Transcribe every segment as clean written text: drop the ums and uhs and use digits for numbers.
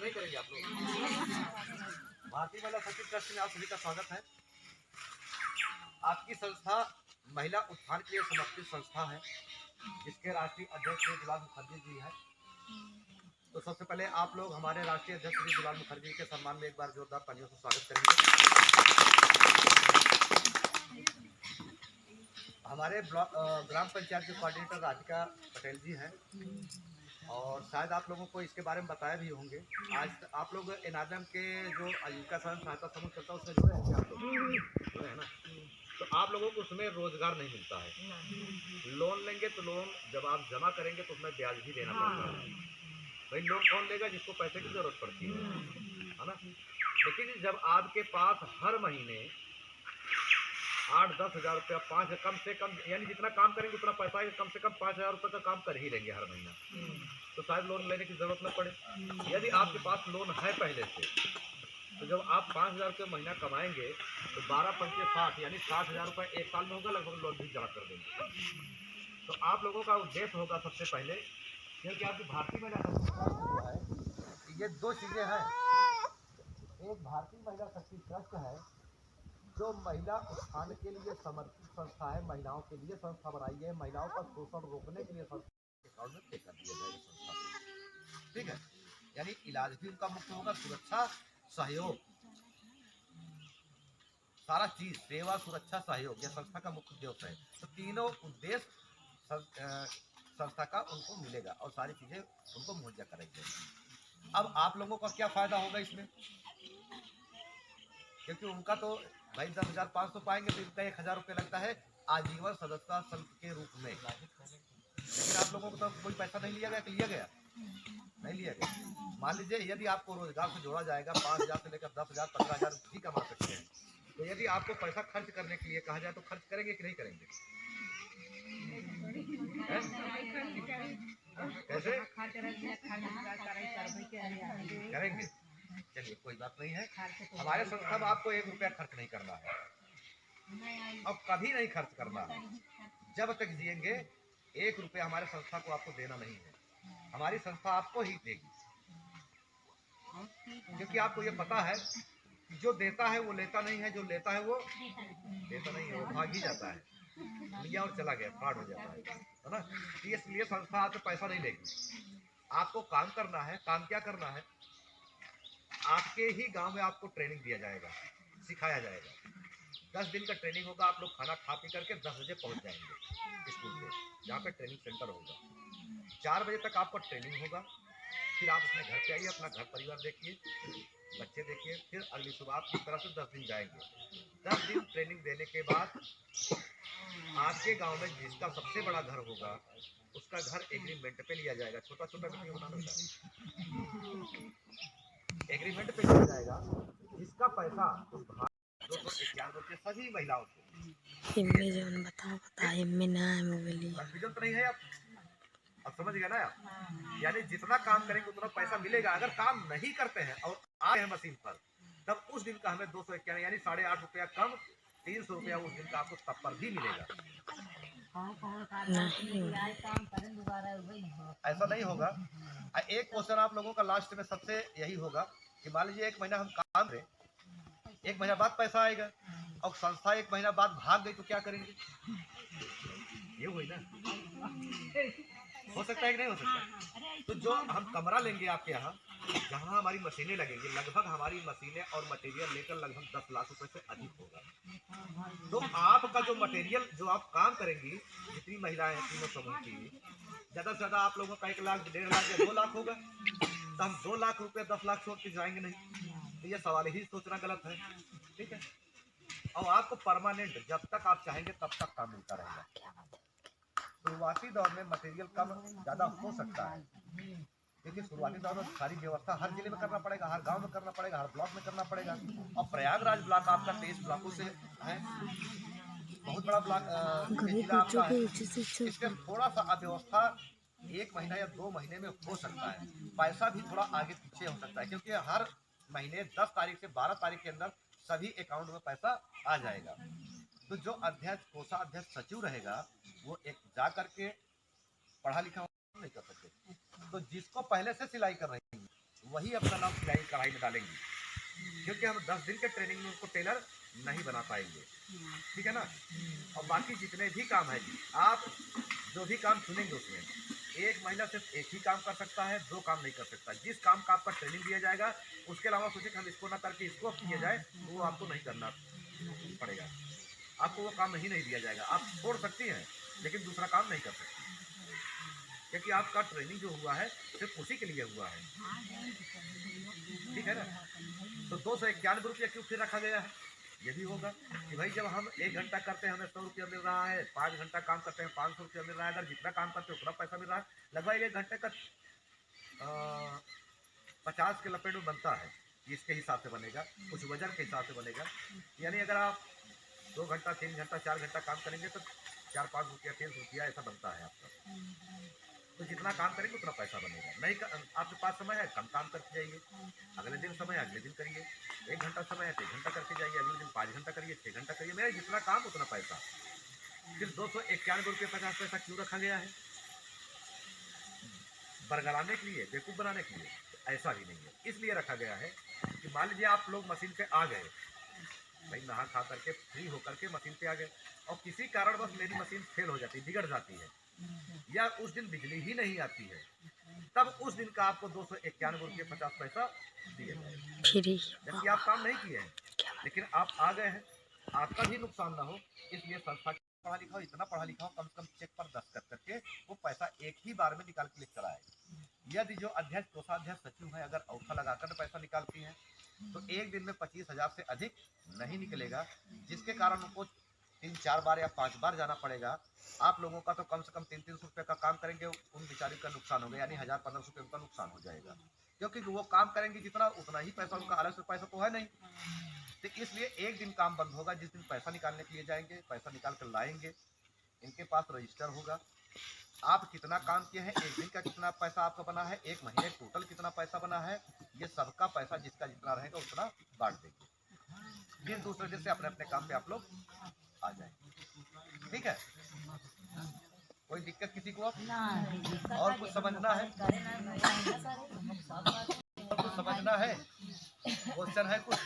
नहीं करेंगे आप लोग? भारतीय महिला शक्ति ट्रस्ट में आप सभी का स्वागत है। आपकी संस्था महिला उत्थान के लिए समर्पित संस्था है, जिसके राष्ट्रीय अध्यक्ष श्री दुलाल मुखर्जी जी है। तो सबसे पहले आप लोग हमारे राष्ट्रीय अध्यक्ष श्री दुलाल मुखर्जी के सम्मान में एक बार जोरदार तालियों से स्वागत करेंगे। हमारे ग्राम पंचायत के कोऑर्डिनेटर राधिका पटेल जी हैं, और शायद आप लोगों को इसके बारे में बताया भी होंगे। आज आप लोग एनादम के जो आजीविका स्वयं सहायता समूह चलता है उसमें जुड़े हैं क्या? आप लोग जुड़े हैं ना? तो आप लोगों को उसमें रोजगार नहीं मिलता है। लोन लेंगे तो लोन जब आप जमा करेंगे तो उसमें ब्याज भी देना पड़ता है। भाई लोन कौन लेगा जिसको पैसे की जरूरत पड़ती है ना? लेकिन जब आपके पास हर महीने 8-10 हज़ार रुपया, 5 कम से कम, यानी जितना काम करेंगे उतना पैसा है, कम से कम 5,000 रुपये का काम कर ही लेंगे हर महीना, तो शायद लोन लेने की जरूरत न पड़े। यदि आपके पास लोन है पहले से, तो जब आप 5,000 रुपये महीना कमाएंगे तो 12×5 = 60, यानी 60,000 रुपये एक साल में होगा, लगभग लोन भी जमा कर देंगे। तो आप लोगों का उद्देश्य होगा सबसे पहले, क्योंकि आपकी भारतीय महिला शक्ति ट्रस्ट जो है, ये दो चीज़ें हैं। एक भारतीय महिला शक्ति ट्रस्ट है जो महिला उत्थान के लिए समर्पित संस्था है, महिलाओं के लिए संस्था बनाई है, महिलाओं का शोषण रोकने के लिए संस्था में पे कर दिया जाएगा संस्था, ठीक है? यानी इलाज भी उनका मुफ्त होगा, सुरक्षा, सहयोग, सारा चीज, सेवा, सुरक्षा, सहयोग, यह संस्था का मुख्य उद्देश्य है। तो तीनों उद्देश्य संस्था का उनको मिलेगा और सारी चीजें उनको मुहैया करेंगे। अब आप लोगों का क्या फायदा होगा इसमें? क्योंकि उनका तो भाई 10,500 पाएंगे तो इनका 1,000 रुपये लगता है आजीवन सदस्यता शुल्क के रूप में। लेकिन आप लोगों को तो कोई पैसा नहीं लिया गया कि लिया गया? नहीं लिया गया। मान लीजिए यदि आपको रोजगार से जोड़ा जाएगा, 5,000 से लेकर 10,000, 15,000 भी कमा सकते हैं। तो यदि आपको पैसा खर्च करने के लिए कहा जाए तो खर्च करेंगे कि नहीं करेंगे? कैसे करेंगे? चलिए कोई बात नहीं है। हमारे संस्था में आपको 1 रुपया खर्च नहीं करना है, अब कभी नहीं खर्च करना है। जब तक जिएंगे 1 रुपया हमारे संस्था को आपको देना नहीं है, हमारी संस्था आपको ही देगी। क्योंकि आपको ये पता है कि जो देता है वो लेता नहीं है, जो लेता है वो देता नहीं है, वो भाग ही जाता है, लिया और चला गया, फ्रॉड हो जाता है ना? इसलिए संस्था आपसे पैसा नहीं लेगी। आपको काम करना है। काम क्या करना है? आपके ही गांव में आपको ट्रेनिंग दिया जाएगा, सिखाया जाएगा। 10 दिन का ट्रेनिंग होगा। आप लोग खाना खा पी करके 10 बजे पहुंच जाएंगे स्कूल पे, जहाँ पे ट्रेनिंग सेंटर होगा। 4 बजे तक आपका ट्रेनिंग होगा। फिर आप अपने घर पे आइए, अपना घर परिवार देखिए, बच्चे देखिए। फिर अगली सुबह आप इस तरह से 10 दिन जाएंगे। 10 दिन ट्रेनिंग देने के बाद आपके गांव में जिसका सबसे बड़ा घर होगा उसका घर एग्रीमेंट पे लिया जाएगा। छोटा छोटा वीडियो बनाना होगा, एग्रीमेंट पे लिया जाएगा, जिसका पैसा उस भाग 291 रुपये सभी महिलाओं को। कंफ्यूजन तो नहीं है? अब समझ गया ना आप? यानी जितना काम करेंगे उतना पैसा मिलेगा। अगर काम नहीं करते हैं और आए हैं मशीन पर, तब उस दिन का हमें 291 यानी 8.5 रुपया कम, 300 रुपया उस दिन का आपको तब पर भी मिलेगा। ऐसा नहीं होगा। एक क्वेश्चन आप लोगों का लास्ट में सबसे यही होगा कि मान लीजिए 1 महीना हम काम करें, 1 महीना बाद पैसा आएगा, और संस्था 1 महीना बाद भाग गई तो क्या करेंगे? ये हुई ना? हो सकता है कि नहीं हो सकता? तो जो हम कमरा लेंगे आपके यहाँ, जहाँ हमारी मशीनें लगेंगी, लगभग हमारी मशीनें और मटेरियल लेकर लगभग 10 लाख रुपए से अधिक होगा। तो आपका जो मटेरियल, जो आप काम करेंगी, जितनी महिलाएं हैं तीनों समूह की, ज्यादा से ज्यादा आप लोगों का 1 लाख, 1.5 लाख या 2 लाख होगा। तो हम 2 लाख रुपए 10 लाख छोड़ के जाएंगे नहीं, तो ये सवाल ही सोचना गलत है, ठीक है? और आपको परमानेंट जब तक आप चाहेंगे तब तक काम मिलता रहेगा। शुरुआती दौर में मटेरियल कम ज़्यादा हो सकता है, क्योंकि शुरुआती दौर में सारी व्यवस्था हर जिले में करना पड़ेगा, हर गांव में करना पड़ेगा, हर ब्लॉक में करना पड़ेगा। और प्रयागराज ब्लॉक आपका 23 ब्लॉकों से है, बहुत बड़ा ब्लॉक जिला आपका है। इसमें थोड़ा सा अव्यवस्था 1 महीना या 2 महीने में हो सकता है। पैसा भी थोड़ा आगे पीछे हो सकता है, क्योंकि हर महीने 10 तारीख से 12 तारीख के अंदर सभी अकाउंट में पैसा आ जाएगा। तो जो अध्यक्ष, कोषाध्यक्ष, सचिव रहेगा, वो एक जा करके पढ़ा लिखा नहीं कर सकते। तो जिसको पहले से सिलाई कर रही है वही अपना नाम सिलाई कढ़ाई में डालेंगी, क्योंकि हम 10 दिन के ट्रेनिंग में उनको टेलर नहीं बना पाएंगे, ठीक है ना। और बाकी जितने भी काम है जी, आप जो भी काम चुनेंगे उसमें एक महिला सिर्फ एक ही काम कर सकता है, 2 काम नहीं कर सकता। जिस काम का आपका ट्रेनिंग दिया जाएगा उसके अलावा सोचिए कि हम इसको ना करके इसको किया जाए, वो आपको नहीं करना पड़ेगा, आपको वो काम नहीं दिया जाएगा। आप छोड़ सकती हैं लेकिन दूसरा काम नहीं कर सकती, क्योंकि आपका ट्रेनिंग जो हुआ है सिर्फ उसी के लिए हुआ है, ठीक है ना। तो 291 रुपया क्यों फिर रखा गया है? ये भी होगा कि भाई जब हम 1 घंटा करते हैं हमें 100 रुपया मिल रहा है, 5 घंटा काम करते हैं 500 रुपया मिल रहा है, अगर जितना काम करते हैं उतना पैसा मिल रहा है, लगभग 1 घंटे का 50 के लपेट में बनता है, इसके हिसाब से बनेगा, कुछ वजन के हिसाब से बनेगा। यानी अगर आप 2 घंटा 3 घंटा 4 घंटा काम करेंगे तो 4-5 रुपया 300 रुपया ऐसा बनता है आपका। तो जितना काम करेंगे उतना पैसा बनेगा। नहीं आपके पास समय है कम काम करके जाइए, अगले दिन समय अगले दिन करिए, 1 घंटा समय है तो 1 घंटा करके जाइए, अगले दिन 5 घंटा करिए, 6 घंटा करिए, मेरा जितना काम उतना पैसा। फिर 291 रुपये 50 पैसा क्यों रखा गया है? बरगलाने के लिए, बेवकूफ़ बनाने के लिए? ऐसा भी नहीं है, इसलिए रखा गया है कि मान लीजिए आप लोग मशीन पे आ गए, भाई नहा खा करके फ्री होकर के मशीन पे आ गए और किसी कारणवश मेरी मशीन फेल हो जाती है, बिगड़ जाती है, या उस दिन बिजली ही नहीं आती है, तब उस दिन का आपको 291 रुपये 50 पैसा दिए जाएंगे, जबकि आप काम नहीं किए हैं लेकिन आप आ गए हैं। आपका भी नुकसान ना हो इसलिए संस्था पढ़ा लिखा हो, इतना पढ़ा लिखा हो, कम से कम चेक पर दस्तखत करके वो पैसा एक ही बार में निकाल के लेकर आए। यदि जो अध्यक्ष, कोषाध्यक्ष, सचिव है अगर औखा लगाकर पैसा निकालती हैं तो एक दिन में 25,000 से अधिक नहीं निकलेगा, जिसके कारण उनको 3-4 बार या 5 बार जाना पड़ेगा। आप लोगों का तो कम से कम 300-300 रुपये का काम करेंगे, उन बेचारी का नुकसान होगा, यानी 1000-1500 रुपये उनका नुकसान हो जाएगा, क्योंकि वो काम करेंगी जितना उतना ही पैसा उनका, अलग से पैसा तो है नहीं। तो इसलिए एक दिन काम बंद होगा, जिस दिन पैसा निकालने के लिए जाएंगे, पैसा निकाल कर लाएंगे, इनके पास रजिस्टर होगा, आप कितना काम किए हैं, एक दिन का कितना पैसा आपका बना है, एक महीने टोटल कितना पैसा बना है, ये सबका पैसा जिसका जितना रहेगा उतना बांट देंगे, फिर दूसरे दिन से अपने अपने काम पे आप लोग आ जाएंगे, ठीक है। कोई दिक्कत किसी को? और कुछ समझना है? और कुछ समझना है? क्वेश्चन है कुछ?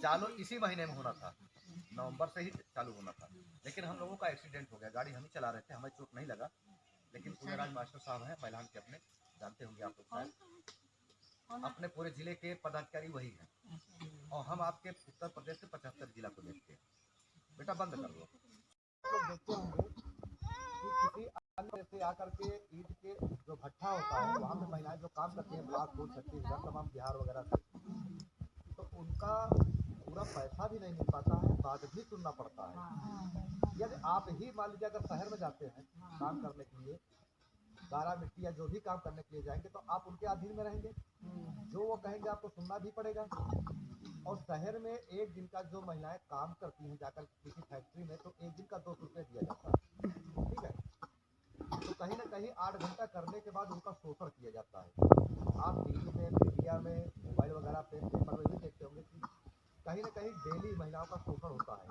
चालू इसी महीने में होना था, नवंबर से ही चालू होना था, लेकिन हम लोगों का एक्सीडेंट हो गया, गाड़ी हम ही चला रहे थे, हमें चोट नहीं लगा, लेकिन पुण्यराज मास्टर साहब हैं मैलान के, अपने जानते होंगे आप लोग शायद, अपने पूरे जिले के पदाधिकारी वही हैं, और हम आपके उत्तर प्रदेश के 75 जिला को देखते हैं। बेटा बंद कर दो। लोग देखते होंगे कि किसी अन्य से आकर के ईद के जो भट्ठा होता है वहाँ पे महिलाएं जो काम करती हैं, बिलासपुर, छत्तीसगढ़, तमाम बिहार वगैरह से, तो उनका पूरा पैसा भी नहीं मिल पाता है, बात भी सुनना पड़ता है। यदि आप ही मान लीजिए अगर शहर में जाते हैं काम करने के लिए, गारा मिट्टी या जो भी काम करने के लिए जाएंगे तो आप उनके अधीन में रहेंगे, जो वो कहेंगे आपको सुनना भी पड़ेगा। और शहर में एक दिन का जो महिलाएं काम करती हैं जाकर किसी फैक्ट्री में, तो एक दिन का 200 रुपये दिया जाता है, ठीक है। तो कहीं ना कहीं 8 घंटा करने के बाद उनका शोषण किया जाता है। आप टीवी में, मीडिया में, मोबाइल वगैरह पे, पेपर में भी देखते होंगे कि कहीं ना कहीं डेली महिलाओं का शोषण होता है,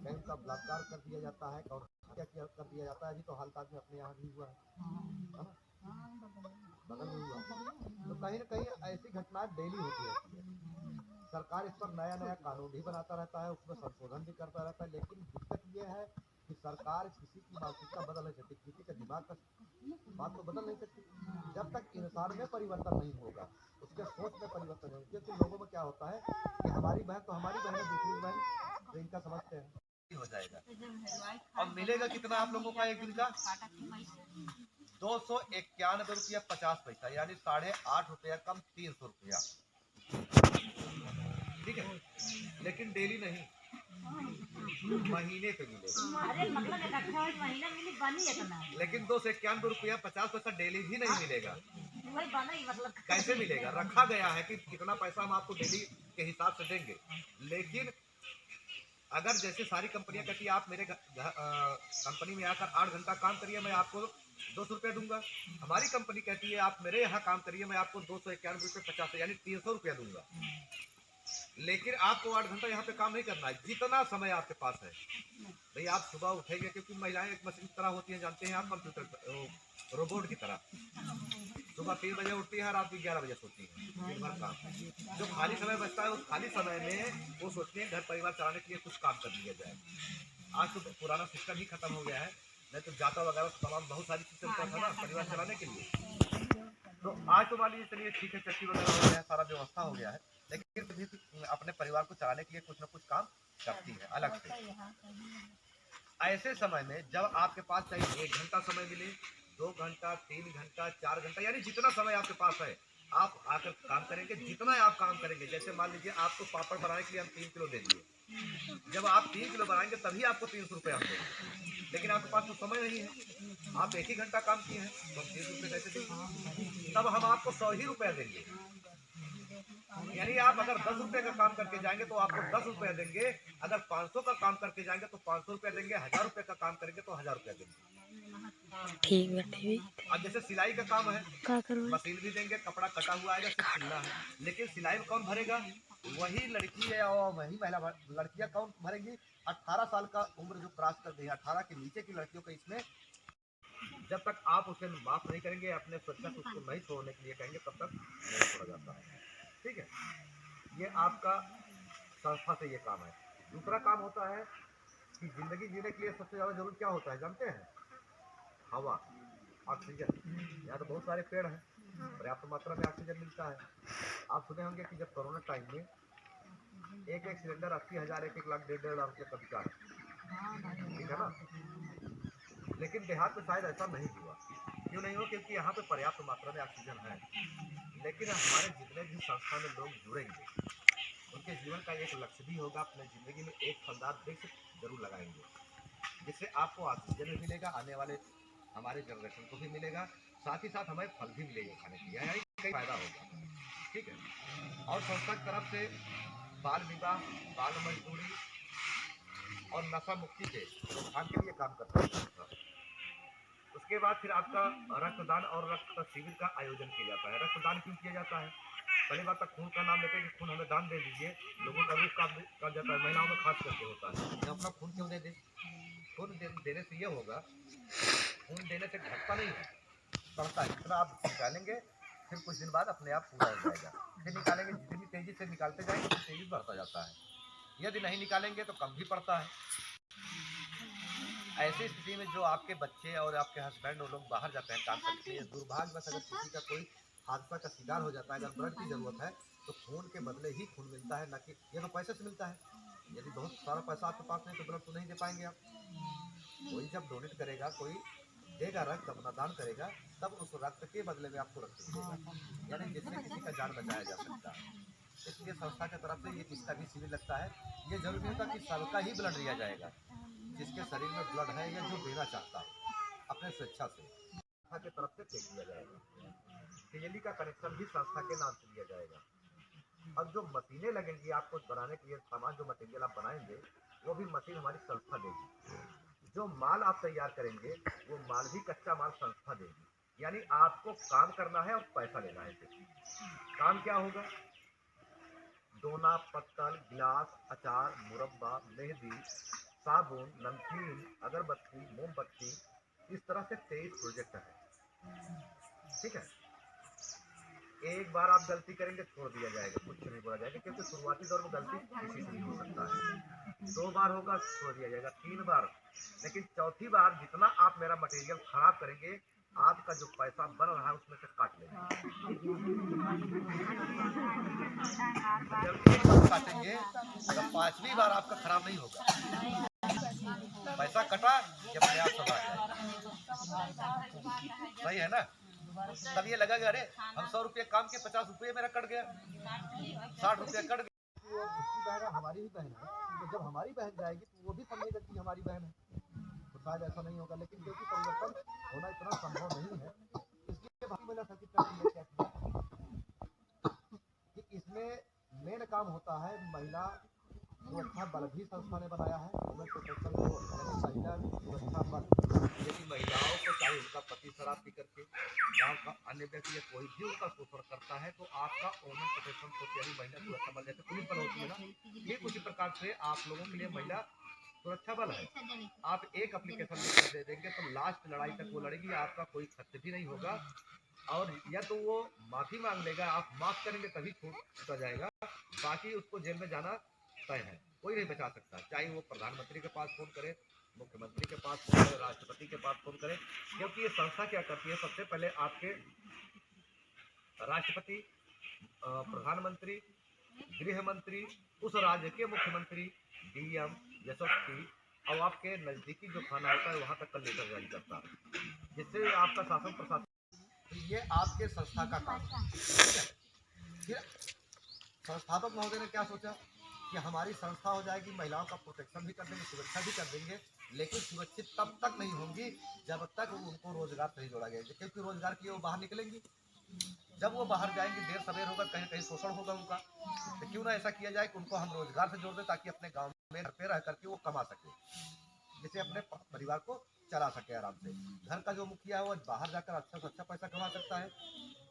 कहीं उनका बलात्कार कर दिया जाता है और हत्या कर दिया जाता है। अभी तो हाल में अपने यहाँ भी हुआ है ना, बगल में हुआ। तो कहीं ना कहीं ऐसी घटनाएं डेली होती रहती है। सरकार इस पर नया नया कानून भी बनाता रहता है, उसमें संशोधन भी करता रहता है, लेकिन दिक्कत ये है कि सरकार किसी की मानसिकता बदल नहीं सकती, किसी का दिमाग का बात तो बदल नहीं सकती जब तक इंसान में परिवर्तन नहीं होगा, उसके सोच में परिवर्तन नहीं होगा। क्योंकि लोगों में क्या होता है कि हमारी बहन तो हमारी बहन है, दूसरी बहन, तो इनका समझते हैं हो जाएगा। और मिलेगा कितना आप लोगों का एक दिन का? 291 रुपया 50 पैसा, यानी 8.5 रुपया कम 300 रुपया, ठीक है। लेकिन डेली नहीं, महीने पे मिलेगा। लेकिन 291 रुपया 50 पैसा डेली भी नहीं मिलेगा। कैसे मिलेगा? रखा गया है कि कितना पैसा हम आपको डेली के हिसाब से देंगे, लेकिन अगर जैसे सारी कंपनियां कहती है आप मेरे कंपनी में आकर 8 घंटा काम करिए, मैं आपको 200 रुपया दूंगा। हमारी कंपनी कहती है आप मेरे यहाँ काम करिए, मैं आपको 291 रुपये 50 यानी 300 रुपया दूंगा। लेकिन आपको 8 घंटा यहाँ पे काम नहीं करना है, जितना समय आपके पास है। भाई आप सुबह उठेंगे, क्योंकि महिलाएं एक मशीन की तरह होती हैं, जानते हैं आप, कंप्यूटर रोबोट की तरह। सुबह 3 बजे उठती है, रात को 11 बजे सोती है, दिन भर काम। जो खाली समय बचता है उस खाली समय में वो सोचते हैं घर परिवार चलाने के लिए कुछ काम कर लिया जाए। आज तो पुराना सिस्टम ही खत्म हो गया है, नहीं तो जाता वगैरह तमाम बहुत सारी चीज़ चलता था ना परिवार चलाने के लिए। तो आज तो मान लीजिए चलिए ठीक है, चक्की वगैरह हो गया है, सारा व्यवस्था हो गया है, लेकिन फिर भी अपने परिवार को चलाने के लिए कुछ ना कुछ काम करती है अलग से। ऐसे समय में जब आपके पास चाहे 1 घंटा समय मिले, 2 घंटा, 3 घंटा, 4 घंटा, यानी जितना समय आपके पास है आप आकर काम करेंगे। जितना आप काम करेंगे, जैसे मान लीजिए आपको पापड़ बनाने के लिए हम 3 किलो दे दिए, जब आप 3 किलो बनाएंगे तभी आपको 300 रुपये हम देंगे, लेकिन आपके पास तो समय नहीं है, आप 1 ही घंटा काम किए हैं तो हम 300 रुपये कैसे देंगे? तब हम आपको 100 ही रुपया देंगे। यानी आप अगर 10 रुपए का काम करके जाएंगे तो आपको 10 रुपए देंगे, अगर 500 का काम करके जाएंगे तो 500 रुपया देंगे, 1000 रुपए का काम करेंगे तो 1000 रुपया देंगे। ठीक है। अब जैसे सिलाई का काम है, मशीन भी देंगे, कपड़ा कटा हुआ आएगा, सिर्फ सिलना है, लेकिन सिलाई में कौन भरेगा? वही लड़की है और वही महिला। लड़कियां कौन भरेंगी? 18 साल का उम्र जो क्रॉस कर दी है, 18 के नीचे की लड़कियों का इसमें जब तक आप उसे माफ नहीं करेंगे, अपने सुरक्षा को उसको नहीं छोड़ने के लिए कहेंगे, तब तक नहीं छोड़ा जाता है। ठीक है, ये आपका संस्था से ये काम है। दूसरा काम होता है कि जिंदगी जीने के लिए सबसे ज़्यादा जरूरी क्या होता है जानते हैं? हवा, ऑक्सीजन। यहाँ तो बहुत सारे पेड़ हैं, पर्याप्त मात्रा में ऑक्सीजन मिलता है। आप सुने होंगे कि जब कोरोना टाइम में एक सिलेंडर 80,000, 1 लाख, 1.5 लाख रुपये का बिका है, ठीक है ना? लेकिन देहात में शायद ऐसा नहीं हुआ। क्यों नहीं हुआ? क्योंकि यहाँ पे पर्याप्त मात्रा में ऑक्सीजन है। लेकिन हमारे जितने भी संस्था में लोग जुड़ेंगे, उनके जीवन का एक लक्ष्य भी होगा, अपने ज़िंदगी में एक फलदार वृक्ष जरूर लगाएंगे, जिससे आपको ऑक्सीजन भी मिलेगा, आने वाले हमारे जनरेशन को भी मिलेगा, साथ ही साथ हमें फल भी मिलेगा खाने के लिए, यानी कई फायदा होगा। ठीक है, और संस्था की तरफ से बाल विवाह, बाल मजदूरी और नशा मुक्ति के रोकथाम के लिए काम करता है। उसके बाद फिर आपका रक्तदान और रक्त शिविर का आयोजन किया जाता है। रक्तदान क्यों किया जाता है? पहली बात, तक खून का नाम लेते हैं कि खून हमें दान दे दीजिए, लोगों का रूप का जाता है, महिलाओं में खास करके होता है कि अपना खून क्यों दे दे। खून देने से ये होगा, खून देने से घटता नहीं है, बढ़ता है। जितना आप निकालेंगे फिर कुछ दिन बाद अपने आप पूरा हो जाएगा, फिर निकालेंगे, जितनी तेजी से निकालते जाएंगे उतनी तेजी बढ़ता जाता है, यदि नहीं निकालेंगे तो कम भी पड़ता है। ऐसी स्थिति में जो आपके बच्चे और आपके हस्बैंड वो लोग बाहर जाते हैं काम करने के लिए, दुर्भाग्यवश अगर किसी का कोई हादसा का शिकार हो जाता है, अगर ब्लड की जरूरत है तो खून के बदले ही खून मिलता है, ना कि ये तो पैसे से मिलता है। यदि बहुत सारा पैसा आपके पास नहीं तो ब्लड तो नहीं दे पाएंगे आप। कोई जब डोनेट करेगा, कोई देगा रक्त, अपना दान करेगा, तब उस रक्त के बदले में आपको रक्त मिलेगा, यानी जिससे किसी का जान बचाया जा सकता है। इसलिए संस्था की तरफ से ये इसका भी शिविर लगता है। ये जरूरी होता कि सबका ही ब्लड लिया जाएगा, जिसके शरीर में ब्लड है या जो देना चाहता है अपने स्वेच्छा से, संस्था की तरफ से फेंक दिया जाएगा। बिजली का कनेक्शन भी संस्था के नाम से दिया जाएगा। अब जो मशीनें लगेंगी आपको बनाने के लिए, सामान जो मटेरियल आप बनाएंगे वो भी मशीन हमारी संस्था देगी। जो माल आप तैयार करेंगे वो माल भी कच्चा माल संस्था देगी। यानी आपको काम करना है और पैसा लेना है। काम क्या होगा? दोना, पत्तल, गिलास, अचार, मुरब्बा, मेहंदी, साबुन, नमकीन, अगरबत्ती, मोमबत्ती, इस तरह से 23 प्रोजेक्ट है। ठीक है, एक बार आप गलती करेंगे छोड़ दिया जाएगा, कुछ नहीं बोला जाएगा, क्योंकि शुरुआती दौर में गलती किसी से नहीं हो सकता है। 2 बार होगा छोड़ दिया जाएगा, 3 बार, लेकिन चौथी बार जितना आप मेरा मटेरियल खराब करेंगे, आपका जो पैसा बन रहा है उसमें से काट लेंगे। जब एक बार काटेंगे तो 5वीं बार आपका खराब नहीं होगा। पैसा कटा जब अपने आप सब आ जाएगा। सही है ना? तब ये लगा कि अरे हम 100 रुपये काम के 50 रुपये मेरा कट गया, 60 रुपये कट गया। उसकी बहन हमारी ही बहन है, तो जब हमारी बहन जाएगी तो वो भी समझेगा कि हमारी बहन है। तो शायद ऐसा नहीं होगा, लेकिन क्योंकि परिवर्तन होना इतना संभव नहीं है, इसलिए भाई बोला था कि इसमें मेन काम होता है महिला सुरक्षा बल भी संस्था ने बनाया है। महिला सुरक्षा बल, यदि महिलाओं को चाहे उनका पति शराब पी करके गाँव का अन्य व्यक्ति या कोई भी उनका शोषण करता है तो आपका वुमेन प्रोटेक्शन फोर्स यानी महिला सुरक्षा बल जैसे पुलिस बल होती है ना, ठीक उसी प्रकार से आप लोगों के लिए महिला सुरक्षा बल है। आप एक एप्लीकेशन लेकर दे देंगे तो लास्ट लड़ाई तक वो लड़ेगी, आपका कोई खर्च भी नहीं होगा। और या तो वो माफी मांग लेगा, आप माफ करेंगे तभी छूट जाएगा, बाकी उसको जेल में जाना तय है, कोई नहीं बचा सकता। चाहे वो प्रधानमंत्री के पास फोन करे, मुख्यमंत्री के पास फोन करे, राष्ट्रपति के पास फोन करे, क्योंकि ये संस्था क्या करती है, सबसे पहले आपके राष्ट्रपति, प्रधानमंत्री, गृह मंत्री, उस राज्य के मुख्यमंत्री, डीएम, एसएसपी और आपके नजदीकी जो थाना होता है वहां तक का लेटर जारी करता है, जिससे आपका शासन प्रशासन, तो ये आपके संस्था का काम है। ठीक है, फिर संस्थापक महोदय ने क्या सोचा कि हमारी संस्था हो जाएगी, महिलाओं का प्रोटेक्शन भी कर देंगे, सुरक्षा भी कर देंगे, लेकिन सुरक्षित तब तक नहीं होंगी जब तक उनको रोजगार नहीं जोड़ा गया, क्योंकि रोजगार के वो बाहर निकलेंगी। जब वो बाहर जाएंगे देर सवेर होगा, कहीं कहीं शोषण होगा उनका, तो क्यों ना ऐसा किया जाए कि उनको हम रोजगार से जोड़ दें ताकि अपने गाँव में घर पे रह करके वो कमा सके, जिससे अपने परिवार को चला सके आराम से। घर का जो मुखिया है वो बाहर जाकर अच्छा से अच्छा पैसा कमा सकता है,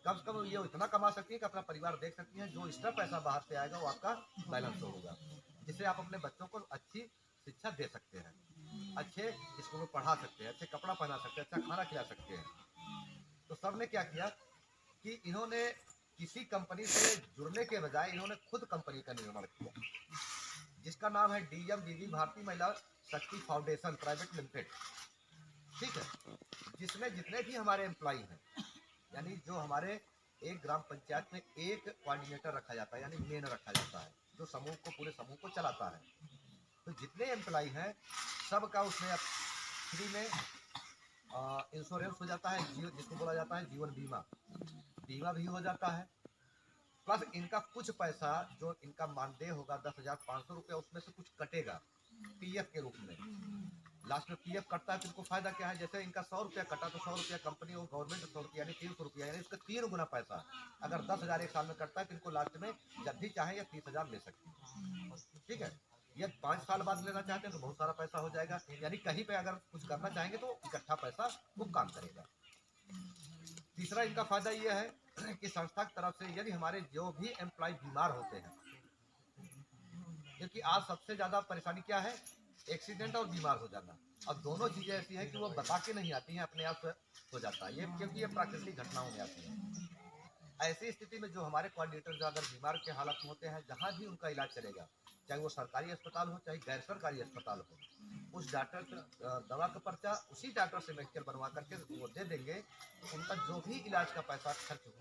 कम से कम ये इतना कमा सकती है कि अपना परिवार देख सकती है, जो एक्स्ट्रा पैसा बाहर से आएगा वो आपका बैलेंस होगा, जिससे आप अपने बच्चों को अच्छी शिक्षा दे सकते हैं, अच्छे स्कूल में पढ़ा सकते हैं, अच्छे कपड़ा पहना सकते हैं, अच्छा खाना खिला सकते हैं। तो सब ने क्या किया कि इन्होंने किसी कंपनी से जुड़ने के बजाय इन्होंने खुद कंपनी का निर्माण किया, जिसका नाम है डीएमजीवी भारतीय महिला शक्ति फाउंडेशन प्राइवेट लिमिटेड। ठीक है, जिसमें जितने भी हमारे एम्प्लॉई हैं, यानी जो हमारे एक ग्राम पंचायत में एक कोऑर्डिनेटर रखा जाता है, यानी मेन रखा जाता है, जो समूह को पूरे समूह को चलाता है, तो जितने एम्प्लॉई हैं सबका उसमें फ्री में इंश्योरेंस हो जाता है, जिसको बोला जाता है जीवन बीमा, बीमा भी हो जाता है। प्लस इनका कुछ पैसा जो इनका मानदेय होगा 10,500 रुपया, उसमें से कुछ कटेगा पीएफ के रूप में। लास्ट में पीएफ कटता है तो इनको फायदा क्या है, जैसे इनका 100 रुपया कटा तो 100 रुपया कंपनी और गवर्नमेंट 100 रुपया यानी 300 रुपया, यानी इसका 3 गुना पैसा। अगर 10,000 एक साल में कटता है तो इनको लास्ट में जब भी चाहे या 30,000 ले सकते हैं। ठीक है, ये 5 साल बाद लेना चाहते हैं तो बहुत सारा पैसा हो जाएगा, यानी कहीं पे अगर कुछ करना चाहेंगे तो इकट्ठा पैसा वो काम करेगा। तीसरा इनका फायदा ये है कि संस्था की तरफ से यदि हमारे जो भी एम्प्लॉय बीमार होते हैं, क्योंकि आज सबसे ज्यादा परेशानी क्या है, एक्सीडेंट और बीमार हो जाना, अब दोनों चीजें ऐसी हैं कि वो बता के नहीं आती हैं, अपने आप हो जाता है ये, क्योंकि ये प्राकृतिक घटनाओं में आती है। ऐसी स्थिति में जो हमारे कोऑर्डिनेटर जो अगर बीमार के हालत में होते हैं, जहाँ भी उनका इलाज चलेगा, चाहे वो सरकारी अस्पताल हो चाहे गैर सरकारी अस्पताल हो, उस डॉक्टर दवा का पर्चा उसी डॉक्टर से मेडिकल बनवा करके वो दे देंगे, तो उनका जो भी इलाज का पैसा खर्च हुआ